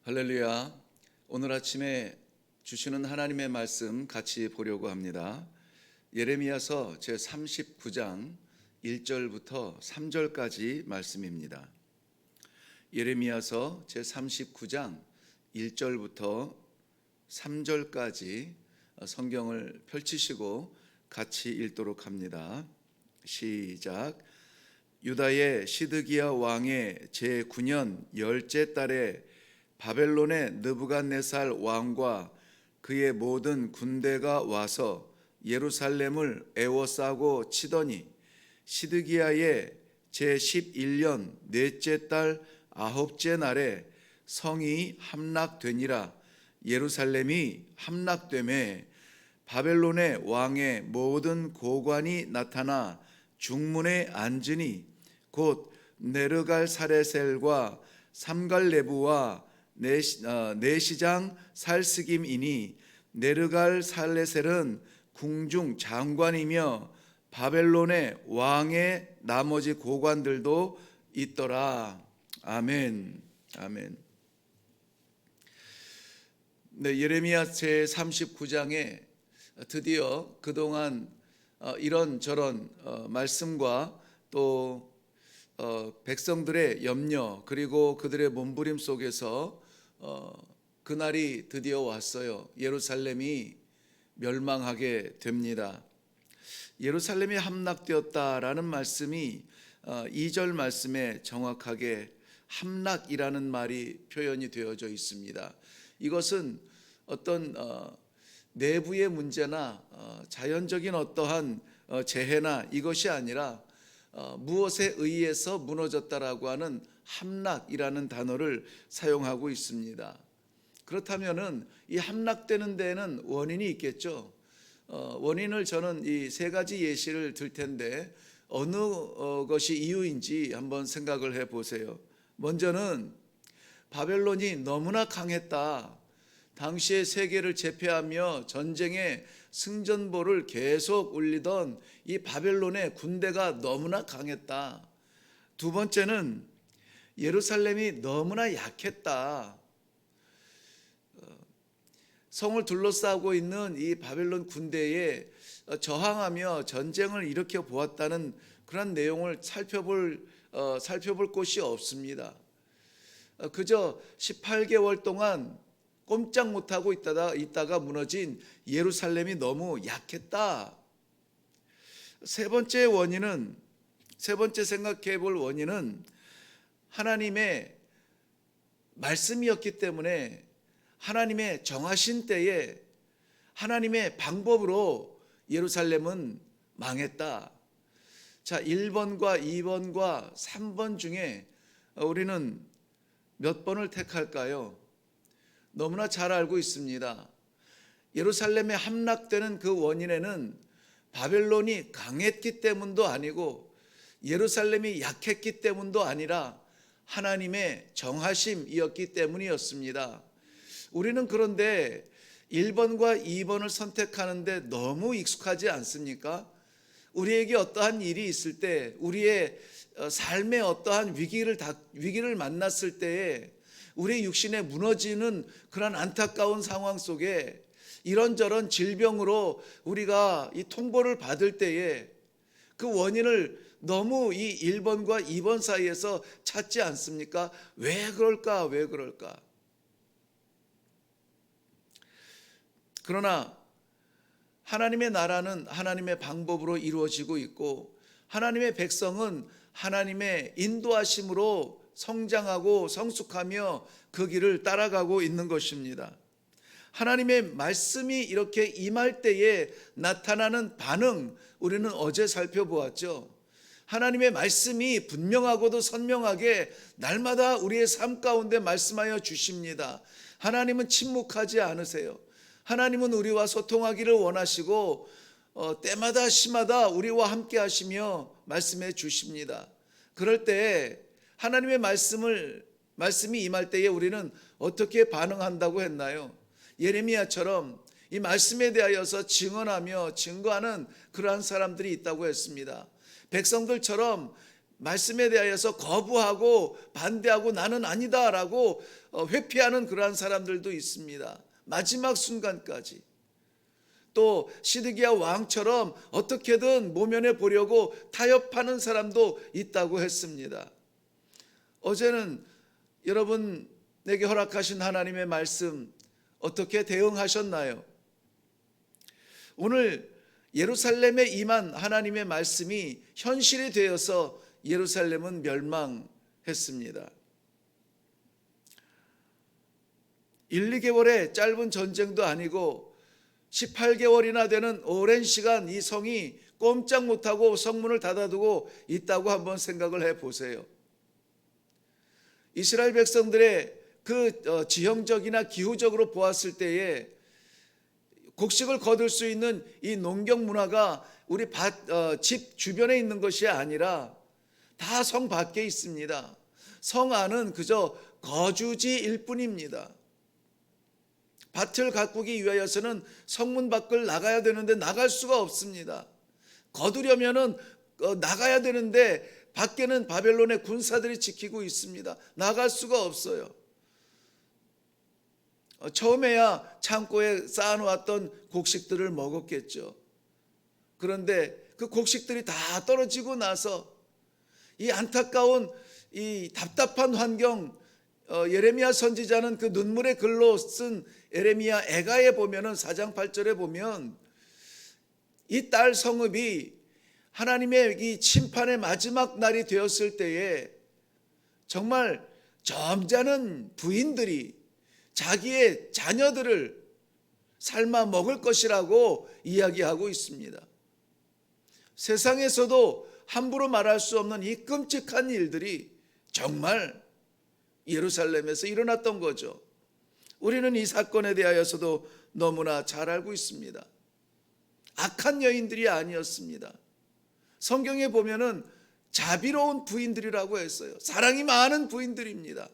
할렐루야. 오늘 아침에 주시는 하나님의 말씀 같이 보려고 합니다. 예레미야서 제39장 1절부터 3절까지 말씀입니다. 예레미야서 제39장 1절부터 3절까지 성경을 펼치시고 같이 읽도록 합니다. 시작. 유다의 시드기야 왕의 제9년 열째 달에 바벨론의 느부갓네살 왕과 그의 모든 군대가 와서 예루살렘을 에워싸고 치더니 시드기야의 제11년 넷째 달 아홉째 날에 성이 함락되니라. 예루살렘이 함락되매 바벨론의 왕의 모든 고관이 나타나 중문에 앉으니 곧 네르갈사레셀과 삼갈레부와 내시장 살스김이니 네르갈살레셀은 궁중 장관이며 바벨론의 왕의 나머지 고관들도 있더라. 아멘. 아멘. 네, 예레미야 제39장에 드디어 그동안 이런저런 말씀과 또 백성들의 염려 그리고 그들의 몸부림 속에서 그날이 드디어 왔어요. 예루살렘이 멸망하게 됩니다. 예루살렘이 함락되었다라는 말씀이 2절 말씀에 정확하게 함락이라는 말이 표현이 되어져 있습니다. 이것은 어떤 내부의 문제나 자연적인 어떠한 재해나 이것이 아니라 무엇에 의해서 무너졌다라고 하는 함락이라는 단어를 사용하고 있습니다. 그렇다면은 이 함락되는 데에는 원인이 있겠죠. 원인을 저는 이 세 가지 예시를 들 텐데 어느 것이 이유인지 한번 생각을 해 보세요. 먼저는 바벨론이 너무나 강했다. 당시의 세계를 제패하며 전쟁의 승전보를 계속 울리던 이 바벨론의 군대가 너무나 강했다. 두 번째는 예루살렘이 너무나 약했다. 성을 둘러싸고 있는 이 바벨론 군대에 저항하며 전쟁을 일으켜 보았다는 그런 내용을 살펴볼 곳이 없습니다. 그저 18개월 동안 꼼짝 못하고 있다가 무너진 예루살렘이 너무 약했다. 세 번째 생각해 볼 원인은 하나님의 말씀이었기 때문에 하나님의 정하신 때에 하나님의 방법으로 예루살렘은 망했다. 자, 1번과 2번과 3번 중에 우리는 몇 번을 택할까요? 너무나 잘 알고 있습니다. 예루살렘에 함락되는 그 원인에는 바벨론이 강했기 때문도 아니고 예루살렘이 약했기 때문도 아니라 하나님의 정하심이었기 때문이었습니다. 우리는 그런데 1번과 2번을 선택하는데 너무 익숙하지 않습니까? 우리에게 어떠한 일이 있을 때, 우리의 삶에 어떠한 위기를 만났을 때에 우리의 육신에 무너지는 그런 안타까운 상황 속에 이런저런 질병으로 우리가 이 통보를 받을 때에 그 원인을 너무 이 1번과 2번 사이에서 찾지 않습니까? 왜 그럴까? 왜 그럴까? 그러나 하나님의 나라는 하나님의 방법으로 이루어지고 있고 하나님의 백성은 하나님의 인도하심으로 성장하고 성숙하며 그 길을 따라가고 있는 것입니다. 하나님의 말씀이 이렇게 임할 때에 나타나는 반응, 우리는 어제 살펴보았죠. 하나님의 말씀이 분명하고도 선명하게 날마다 우리의 삶 가운데 말씀하여 주십니다. 하나님은 침묵하지 않으세요. 하나님은 우리와 소통하기를 원하시고 때마다 시마다 우리와 함께 하시며 말씀해 주십니다. 그럴 때 하나님의 말씀이 임할 때에 우리는 어떻게 반응한다고 했나요? 예레미야처럼 이 말씀에 대하여서 증언하며 증거하는 그러한 사람들이 있다고 했습니다. 백성들처럼 말씀에 대하여서 거부하고 반대하고 나는 아니다라고 회피하는 그러한 사람들도 있습니다. 마지막 순간까지. 또 시드기야 왕처럼 어떻게든 모면해 보려고 타협하는 사람도 있다고 했습니다. 어제는 여러분에게 허락하신 하나님의 말씀 어떻게 대응하셨나요? 오늘 예루살렘에 임한 하나님의 말씀이 현실이 되어서 예루살렘은 멸망했습니다. 1, 2개월의 짧은 전쟁도 아니고 18개월이나 되는 오랜 시간 이 성이 꼼짝 못하고 성문을 닫아두고 있다고 한번 생각을 해보세요. 이스라엘 백성들의 그 지형적이나 기후적으로 보았을 때에 곡식을 거둘 수 있는 이 농경 문화가 우리 집 주변에 있는 것이 아니라 다 성 밖에 있습니다. 성 안은 그저 거주지일 뿐입니다. 밭을 가꾸기 위하여서는 성문 밖을 나가야 되는데 나갈 수가 없습니다. 거두려면은 나가야 되는데 밖에는 바벨론의 군사들이 지키고 있습니다. 나갈 수가 없어요. 처음에야 창고에 쌓아놓았던 곡식들을 먹었겠죠. 그런데 그 곡식들이 다 떨어지고 나서 이 안타까운 이 답답한 환경, 예레미야 선지자는 그 눈물의 글로 쓴 예레미야 애가에 보면은 4장 8절에 보면 이 딸 성읍이 하나님의 이 심판의 마지막 날이 되었을 때에 정말 점잖은 부인들이 자기의 자녀들을 삶아 먹을 것이라고 이야기하고 있습니다. 세상에서도 함부로 말할 수 없는 이 끔찍한 일들이 정말 예루살렘에서 일어났던 거죠. 우리는 이 사건에 대하여서도 너무나 잘 알고 있습니다. 악한 여인들이 아니었습니다. 성경에 보면은 자비로운 부인들이라고 했어요. 사랑이 많은 부인들입니다.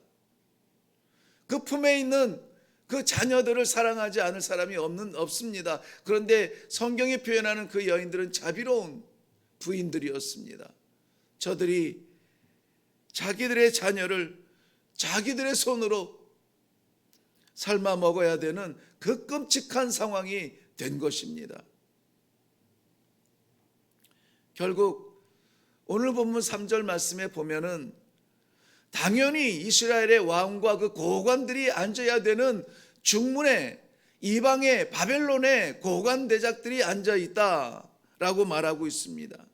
그 품에 있는 그 자녀들을 사랑하지 않을 사람이 없습니다. 그런데 성경이 표현하는 그 여인들은 자비로운 부인들이었습니다. 저들이 자기들의 자녀를 자기들의 손으로 삶아 먹어야 되는 그 끔찍한 상황이 된 것입니다. 결국 오늘 본문 3절 말씀에 보면은 당연히 이스라엘의 왕과 그 고관들이 앉아야 되는 중문에 이방의 바벨론의 고관 대작들이 앉아 있다라고 말하고 있습니다.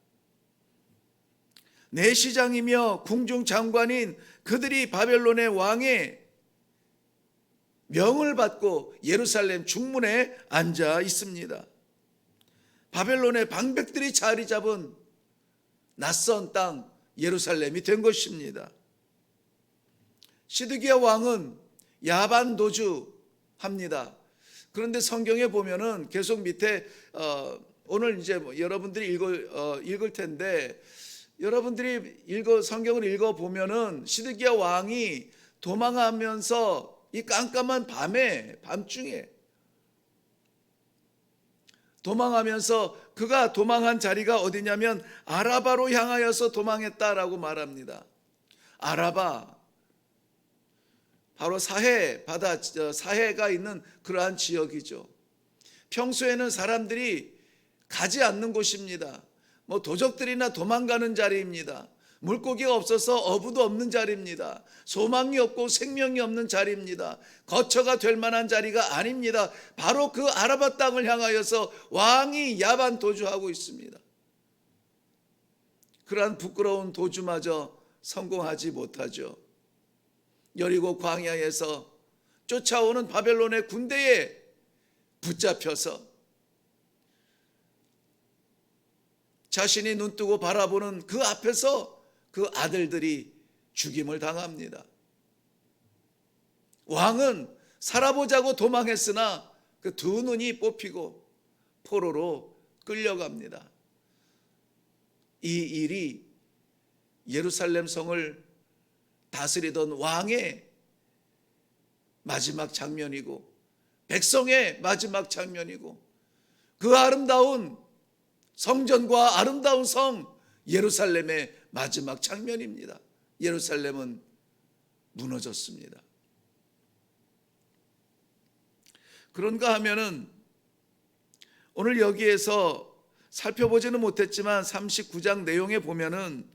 내시장이며 궁중 장관인 그들이 바벨론의 왕의 명을 받고 예루살렘 중문에 앉아 있습니다. 바벨론의 방백들이 자리 잡은 낯선 땅 예루살렘이 된 것입니다. 시드기야 왕은 야반 도주합니다. 그런데 성경에 보면은 계속 밑에 오늘 이제 여러분들이 읽을 텐데 여러분들이 성경을 읽어 보면은 시드기야 왕이 도망하면서 이 깜깜한 밤중에 도망하면서 그가 도망한 자리가 어디냐면 아라바로 향하여서 도망했다라고 말합니다. 아라바 바로 사해 바다 사해가 있는 그러한 지역이죠. 평소에는 사람들이 가지 않는 곳입니다. 도적들이나 도망가는 자리입니다. 물고기가 없어서 어부도 없는 자리입니다. 소망이 없고 생명이 없는 자리입니다. 거처가 될 만한 자리가 아닙니다. 바로 그 아라바 땅을 향하여서 왕이 야반 도주하고 있습니다. 그러한 부끄러운 도주마저 성공하지 못하죠. 여리고 광야에서 쫓아오는 바벨론의 군대에 붙잡혀서 자신이 눈뜨고 바라보는 그 앞에서 그 아들들이 죽임을 당합니다. 왕은 살아보자고 도망했으나 그 두 눈이 뽑히고 포로로 끌려갑니다. 이 일이 예루살렘 성을 다스리던 왕의 마지막 장면이고 백성의 마지막 장면이고 그 아름다운 성전과 아름다운 성 예루살렘의 마지막 장면입니다. 예루살렘은 무너졌습니다. 그런가 하면은 오늘 여기에서 살펴보지는 못했지만 39장 내용에 보면은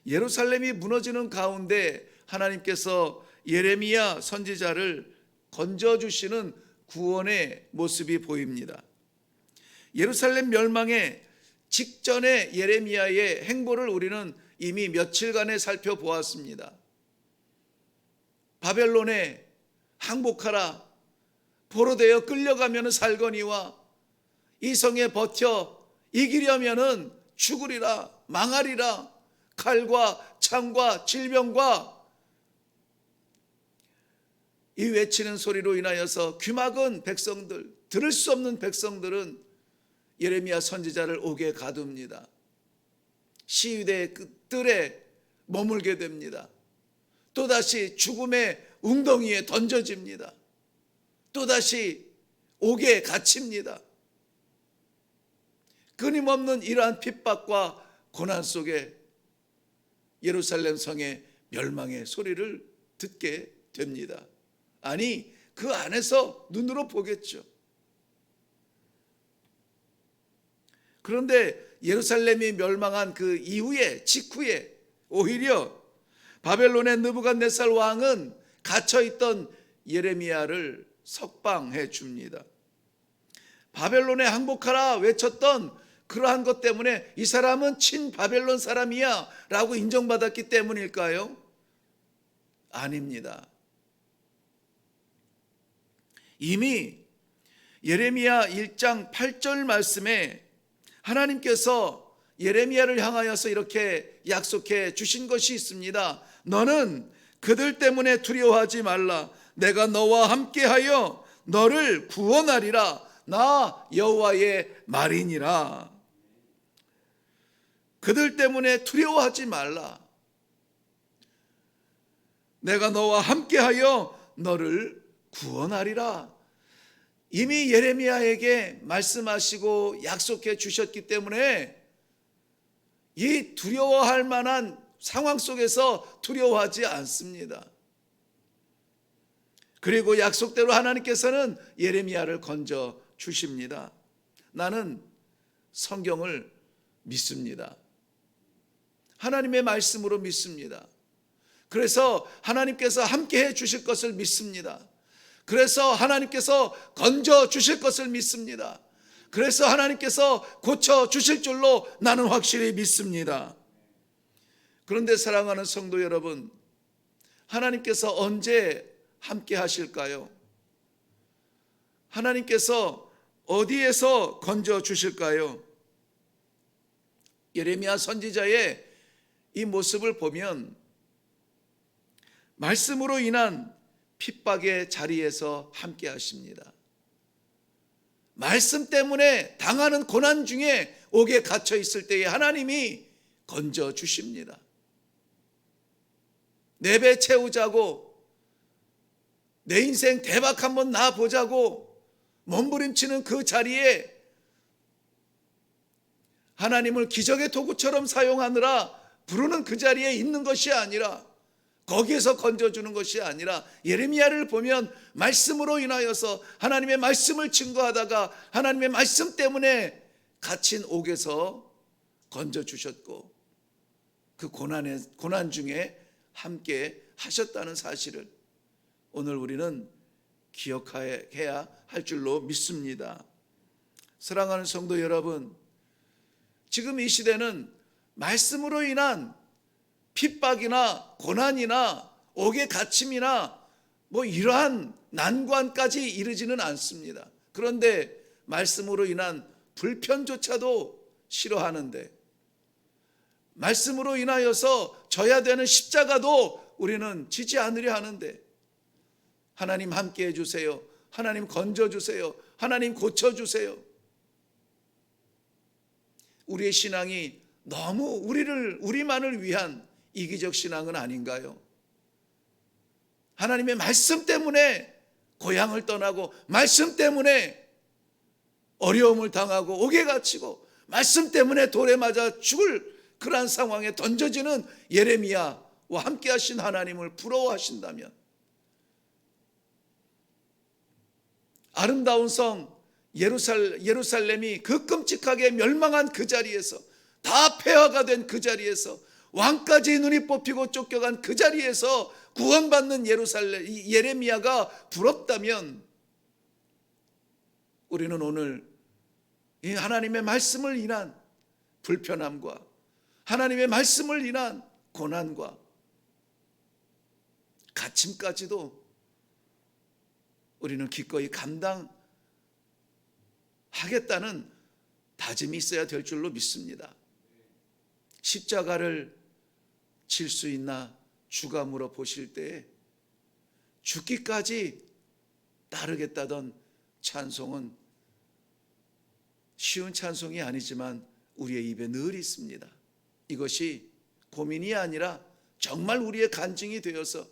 예루살렘이 무너지는 가운데 하나님께서 예레미야 선지자를 건져주시는 구원의 모습이 보입니다. 예루살렘 멸망의 직전의 예레미야의 행보를 우리는 이미 며칠간에 살펴보았습니다. 바벨론에 항복하라, 포로되어 끌려가면 살거니와 이 성에 버텨 이기려면 죽으리라, 망하리라, 칼과 창과 질병과 이 외치는 소리로 인하여서 귀막은 백성들, 들을 수 없는 백성들은 예레미야 선지자를 옥에 가둡니다. 시위대의 그 뜰에 머물게 됩니다. 또다시 죽음의 웅덩이에 던져집니다. 또다시 옥에 갇힙니다. 끊임없는 이러한 핍박과 고난 속에 예루살렘 성의 멸망의 소리를 듣게 됩니다. 아니, 그 안에서 눈으로 보겠죠. 그런데 예루살렘이 멸망한 그 이후에, 직후에 오히려 바벨론의 느부갓네살 왕은 갇혀있던 예레미야를 석방해 줍니다. 바벨론에 항복하라 외쳤던 그러한 것 때문에 이 사람은 친바벨론 사람이야 라고 인정받았기 때문일까요? 아닙니다. 이미 예레미야 1장 8절 말씀에 하나님께서 예레미야를 향하여서 이렇게 약속해 주신 것이 있습니다. 너는 그들 때문에 두려워하지 말라. 내가 너와 함께하여 너를 구원하리라. 나 여호와의 말이니라. 그들 때문에 두려워하지 말라. 내가 너와 함께하여 너를 구원하리라. 이미 예레미야에게 말씀하시고 약속해 주셨기 때문에 이 두려워할 만한 상황 속에서 두려워하지 않습니다. 그리고 약속대로 하나님께서는 예레미야를 건져 주십니다. 나는 성경을 믿습니다. 하나님의 말씀으로 믿습니다. 그래서 하나님께서 함께 해 주실 것을 믿습니다. 그래서 하나님께서 건져 주실 것을 믿습니다. 그래서 하나님께서 고쳐 주실 줄로 나는 확실히 믿습니다. 그런데 사랑하는 성도 여러분, 하나님께서 언제 함께 하실까요? 하나님께서 어디에서 건져 주실까요? 예레미야 선지자의 이 모습을 보면 말씀으로 인한 핍박의 자리에서 함께 하십니다. 말씀 때문에 당하는 고난 중에 옥에 갇혀 있을 때에 하나님이 건져 주십니다. 내 배 채우자고, 내 인생 대박 한번 나 보자고 몸부림치는 그 자리에 하나님을 기적의 도구처럼 사용하느라 부르는 그 자리에 있는 것이 아니라, 거기에서 건져주는 것이 아니라, 예레미야를 보면 말씀으로 인하여서 하나님의 말씀을 증거하다가 하나님의 말씀 때문에 갇힌 옥에서 건져주셨고 그 고난 중에 함께 하셨다는 사실을 오늘 우리는 기억해야 할 줄로 믿습니다. 사랑하는 성도 여러분, 지금 이 시대는 말씀으로 인한 핍박이나 고난이나 옥의 갇힘이나 뭐 이러한 난관까지 이르지는 않습니다. 그런데 말씀으로 인한 불편조차도 싫어하는데, 말씀으로 인하여서 져야 되는 십자가도 우리는 지지 않으려 하는데, 하나님 함께 해주세요, 하나님 건져주세요, 하나님 고쳐주세요. 우리의 신앙이 너무 우리만을 위한 이기적 신앙은 아닌가요? 하나님의 말씀 때문에 고향을 떠나고, 말씀 때문에 어려움을 당하고 옥에 갇히고, 말씀 때문에 돌에 맞아 죽을 그러한 상황에 던져지는 예레미야와 함께 하신 하나님을 부러워하신다면, 아름다운 성 예루살렘이 그 끔찍하게 멸망한 그 자리에서, 다 폐허가 된 그 자리에서, 왕까지 눈이 뽑히고 쫓겨간 그 자리에서 구원받는 예레미야가 부럽다면, 우리는 오늘 이 하나님의 말씀을 인한 불편함과 하나님의 말씀을 인한 고난과 갇힘까지도 우리는 기꺼이 감당하겠다는 다짐이 있어야 될 줄로 믿습니다. 십자가를 질 수 있나 주가 물어보실 때에 죽기까지 따르겠다던 찬송은 쉬운 찬송이 아니지만 우리의 입에 늘 있습니다. 이것이 고민이 아니라 정말 우리의 간증이 되어서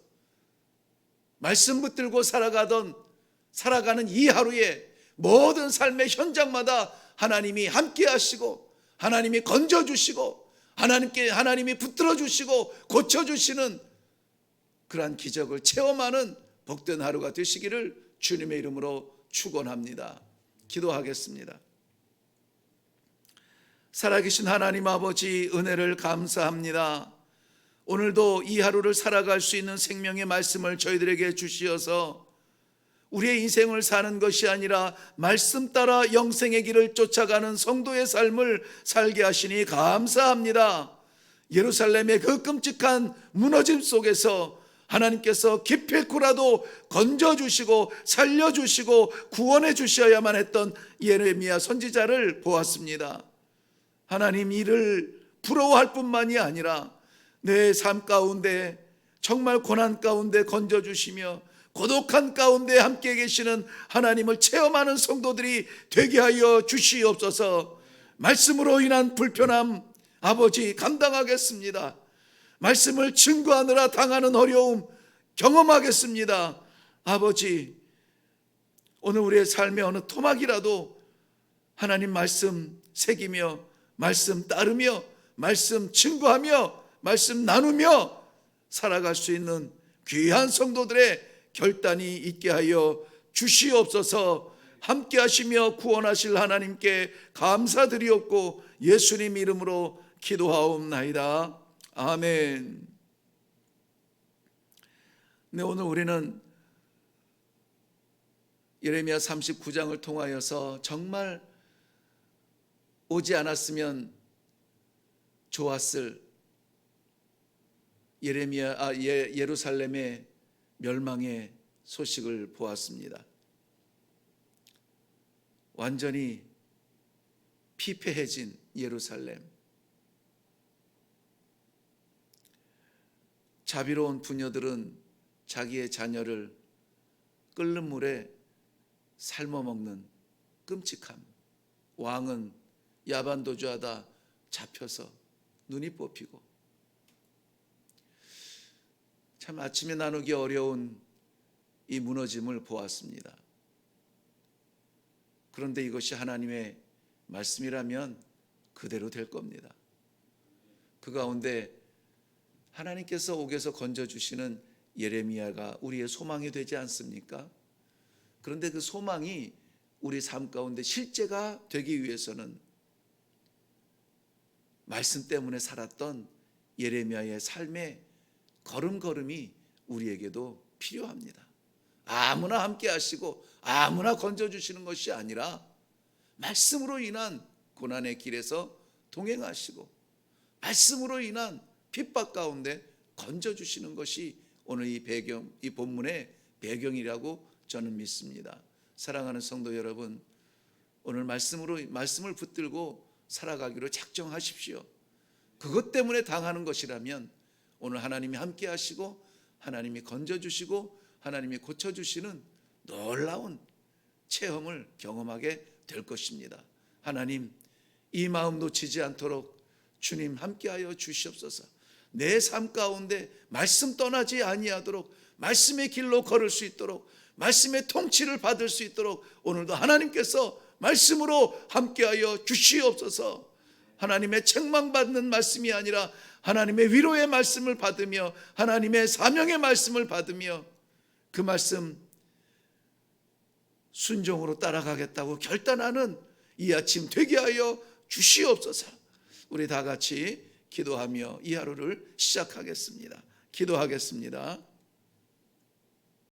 말씀 붙들고 살아가는 이 하루에 모든 삶의 현장마다 하나님이 함께 하시고, 하나님이 건져주시고, 하나님이 붙들어 주시고 고쳐 주시는 그러한 기적을 체험하는 복된 하루가 되시기를 주님의 이름으로 축원합니다. 기도하겠습니다. 살아계신 하나님 아버지, 은혜를 감사합니다. 오늘도 이 하루를 살아갈 수 있는 생명의 말씀을 저희들에게 주시어서 우리의 인생을 사는 것이 아니라 말씀 따라 영생의 길을 쫓아가는 성도의 삶을 살게 하시니 감사합니다. 예루살렘의 그 끔찍한 무너짐 속에서 하나님께서 기필코라도 건져주시고 살려주시고 구원해 주셔야만 했던 예레미야 선지자를 보았습니다. 하나님, 이를 부러워할 뿐만이 아니라 내 삶 가운데 정말 고난 가운데 건져주시며 고독한 가운데 함께 계시는 하나님을 체험하는 성도들이 되게 하여 주시옵소서. 말씀으로 인한 불편함 아버지 감당하겠습니다. 말씀을 증거하느라 당하는 어려움 경험하겠습니다. 아버지, 오늘 우리의 삶의 어느 토막이라도 하나님 말씀 새기며 말씀 따르며 말씀 증거하며 말씀 나누며 살아갈 수 있는 귀한 성도들의 결단이 있게 하여 주시옵소서. 함께 하시며 구원하실 하나님께 감사드리옵고 예수님 이름으로 기도하옵나이다. 아멘. 네, 오늘 우리는 예레미야 39장을 통하여서 정말 오지 않았으면 좋았을 예루살렘의 멸망의 소식을 보았습니다. 완전히 피폐해진 예루살렘. 자비로운 부녀들은 자기의 자녀를 끓는 물에 삶아 먹는 끔찍함. 왕은 야반도주하다 잡혀서 눈이 뽑히고, 참 아침에 나누기 어려운 이 무너짐을 보았습니다. 그런데 이것이 하나님의 말씀이라면 그대로 될 겁니다. 그 가운데 하나님께서 옥에서 건져주시는 예레미야가 우리의 소망이 되지 않습니까? 그런데 그 소망이 우리 삶 가운데 실제가 되기 위해서는 말씀 때문에 살았던 예레미야의 삶의 걸음걸음이 우리에게도 필요합니다. 아무나 함께 하시고 아무나 건져주시는 것이 아니라 말씀으로 인한 고난의 길에서 동행하시고 말씀으로 인한 핍박 가운데 건져주시는 것이 오늘 이 본문의 배경이라고 저는 믿습니다. 사랑하는 성도 여러분, 오늘 말씀을 붙들고 살아가기로 작정하십시오. 그것 때문에 당하는 것이라면 오늘 하나님이 함께 하시고 하나님이 건져주시고 하나님이 고쳐주시는 놀라운 체험을 경험하게 될 것입니다. 하나님, 이 마음 놓치지 않도록 주님 함께하여 주시옵소서. 내 삶 가운데 말씀 떠나지 아니하도록 말씀의 길로 걸을 수 있도록 말씀의 통치를 받을 수 있도록 오늘도 하나님께서 말씀으로 함께하여 주시옵소서. 하나님의 책망받는 말씀이 아니라 하나님의 위로의 말씀을 받으며 하나님의 사명의 말씀을 받으며 그 말씀 순종으로 따라가겠다고 결단하는 이 아침 되게 하여 주시옵소서. 우리 다 같이 기도하며 이 하루를 시작하겠습니다. 기도하겠습니다.